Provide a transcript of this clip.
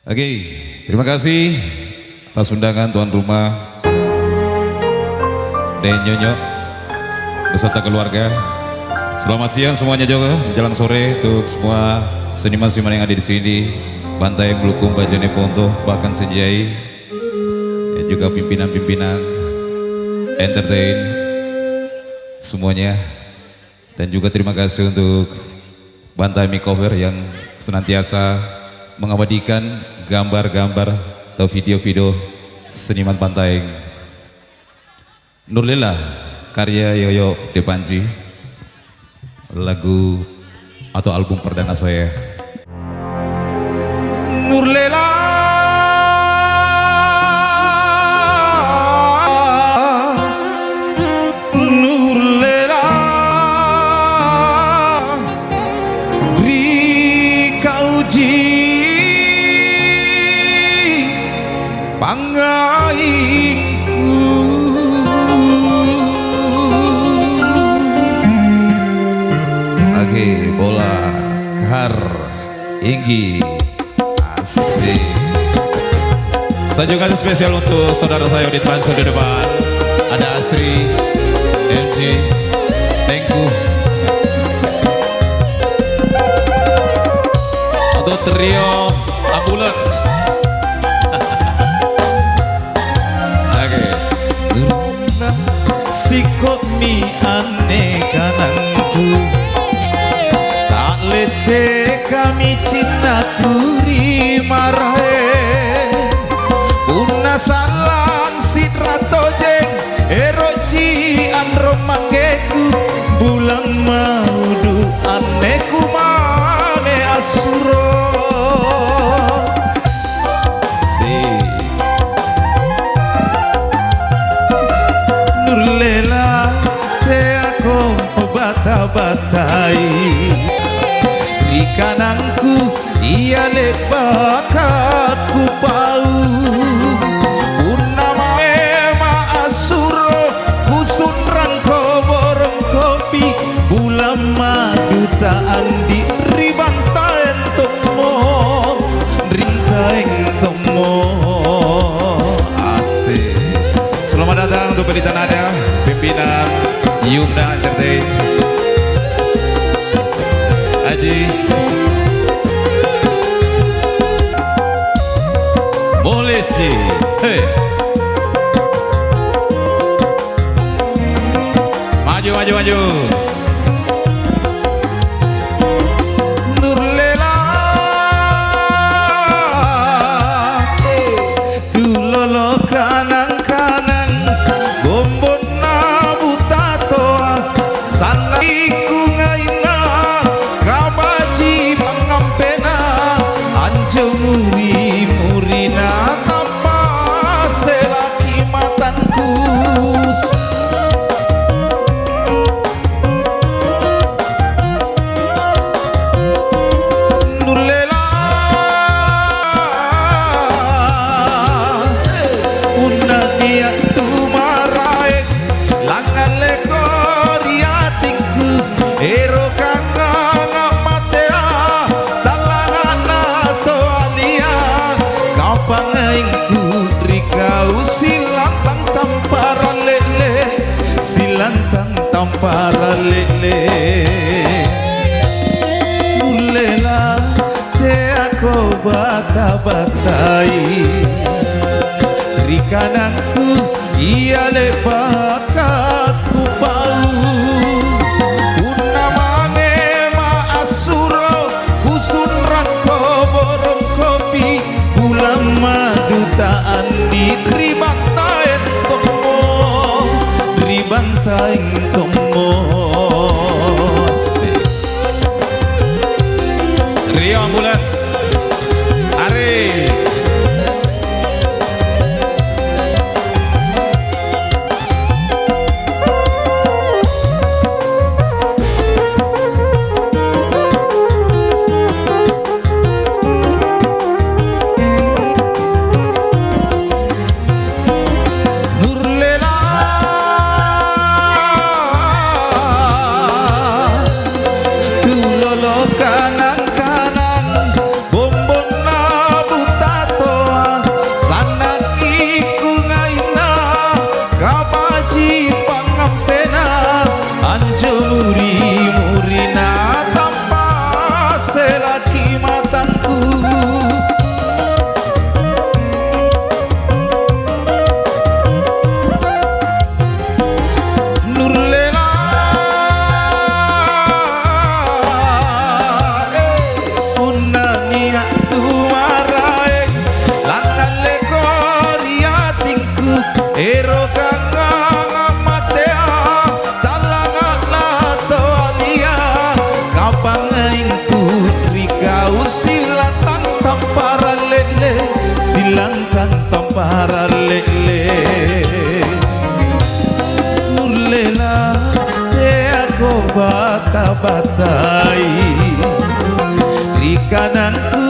Oke, terima kasih atas undangan tuan rumah dan Nyonyo beserta keluarga. Selamat siang semuanya juga, menjelang sore untuk semua seniman-seniman yang ada di sini, Bantai Blukum, Bajane Ponto, bahkan Senjai, dan juga pimpinan-pimpinan entertain semuanya. Dan juga terima kasih untuk Bantai Makeover yang senantiasa mengabadikan gambar-gambar atau video-video seniman Bantai. Nurlela karya Yoyo Depanji, lagu atau album perdana saya. Nurlela panggaiku, oke, bola kahar inggi asik. Saya juga kasih spesial untuk saudara saya di transfer di depan, ada Asri, MG, Tengku, untuk trio ambulans. Sikok mi ane kanangku, tak lete kami cintaku rimarahe, una salang sidrato jeng eroji andro manggeku, bulang maudu aneku mane asuro. Nurlela te aku bata-batai di kananku, ia lebakatku pau unama ema asuro kusun rangko borong kopi bulama dutaan di ribantaen tomo rintaeng tomo. Asik. Selamat datang untuk Pelita Nada, pimpinan Yumna Entertain, Haji Bolesji, hey. Maju, maju, maju. Nurlela tulolo kanang-kanang gombon na butatoa sana iku ngaina kabaji pangampena anjo muri-murina tanpa selaki matanku. Nurlela una dia tu marai langan lekori hatiku ero kakang matea talangana to alia kapang ingku rikau silantang tampara lele silantang tampara lele. Nurlela te aku bata-batai di kananku, ia lebakatku pau unama ngema asuro kusun rangko borong kopi bulama dutaan di ribantaeng tomo ribantaeng tomo. Rio Ambulans Ari. Kanang-kanang pantai di kananku